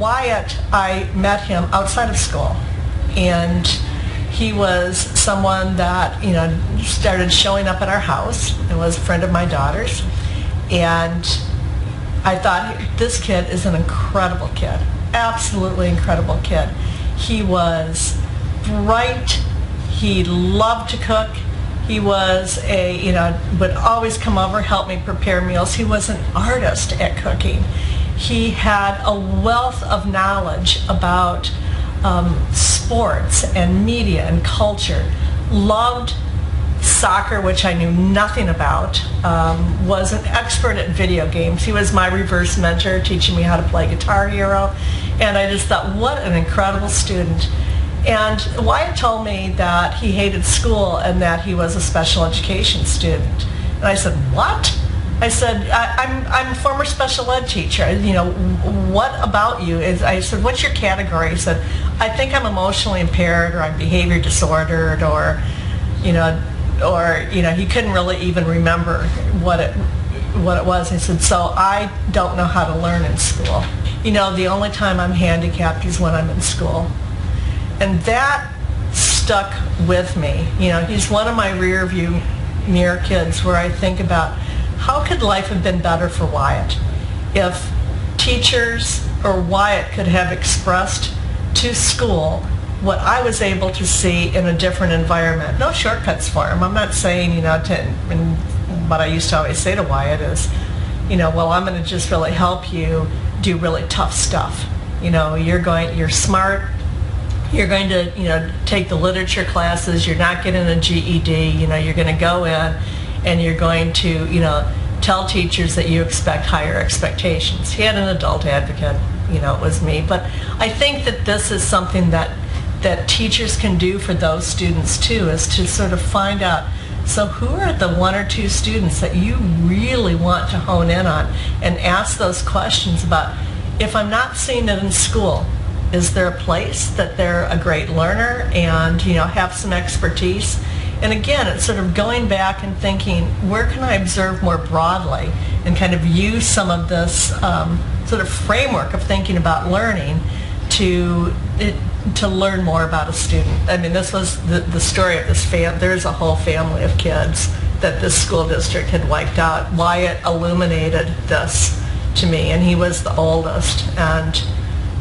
Wyatt, I met him outside of school, and he was someone that, started showing up at our house and was a friend of my daughter's. And I thought, this kid is an incredible kid, absolutely incredible kid. He was bright, he loved to cook, he was would always come over, help me prepare meals. He was an artist at cooking. He had a wealth of knowledge about sports and media and culture. Loved soccer, which I knew nothing about. Was an expert at video games. He was my reverse mentor, teaching me how to play Guitar Hero. And I just thought, what an incredible student. And Wyatt told me that he hated school and that he was a special education student. And I said, what? I said, I'm a former special ed teacher. What about you? I said, what's your category? He said, I think I'm emotionally impaired, or I'm behavior disordered, or he couldn't really even remember what it was. I said, so I don't know how to learn in school. The only time I'm handicapped is when I'm in school. And that stuck with me. He's one of my rear view mirror kids where I think about, how could life have been better for Wyatt if teachers or Wyatt could have expressed to school what I was able to see in a different environment. No shortcuts for him. I'm not saying, and what I used to always say to Wyatt is, well, I'm going to just really help you do really tough stuff. You're smart. You're going to, take the literature classes. You're not getting a GED. You're going to go in and you're going to, tell teachers that you expect higher expectations. He had an adult advocate, it was me. But I think that this is something that teachers can do for those students too, is to sort of find out, so who are the one or two students that you really want to hone in on, and ask those questions about, if I'm not seeing it in school, is there a place that they're a great learner and have some expertise? And again, it's sort of going back and thinking, where can I observe more broadly and kind of use some of this sort of framework of thinking about learning to learn more about a student. I mean, this was the story of this family. There's a whole family of kids that this school district had wiped out. Wyatt illuminated this to me, and he was the oldest. And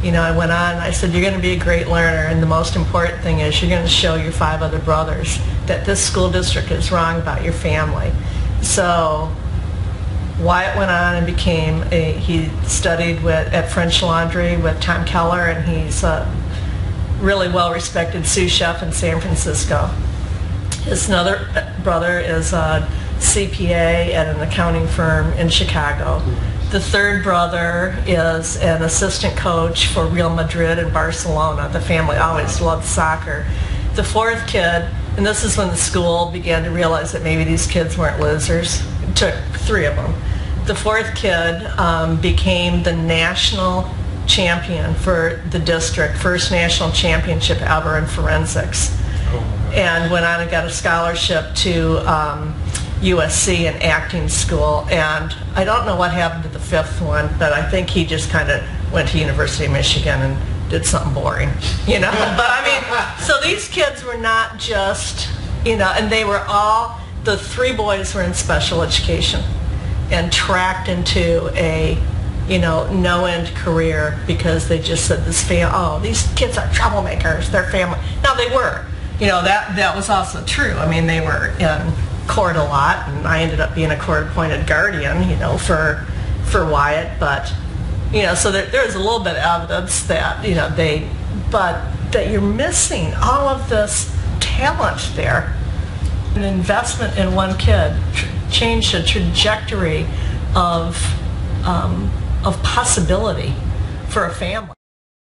I went on and I said, you're going to be a great learner, and the most important thing is you're going to show your 5 other brothers that this school district is wrong about your family. So Wyatt went on and he studied at French Laundry with Tom Keller, and he's a really well-respected sous chef in San Francisco. His other brother is a CPA at an accounting firm in Chicago. The third brother is an assistant coach for Real Madrid and Barcelona. The family always loved soccer. The fourth kid, and this is when the school began to realize that maybe these kids weren't losers. It took 3 of them. The fourth kid became the national champion for the district, first national championship ever in forensics, and went on and got a scholarship to USC, an acting school. And I don't know what happened to the 5th one, but I think he just kind of went to University of Michigan and did something boring, But I mean, so these kids were not just, and they were all, the 3 boys were in special education and tracked into a, no-end career because they just said these kids are troublemakers, they're family. Now they were, that was also true. I mean, they were in court a lot, and I ended up being a court-appointed guardian, for Wyatt. But so there's a little bit of evidence that but that you're missing all of this talent there. An investment in one kid changed the trajectory of possibility for a family.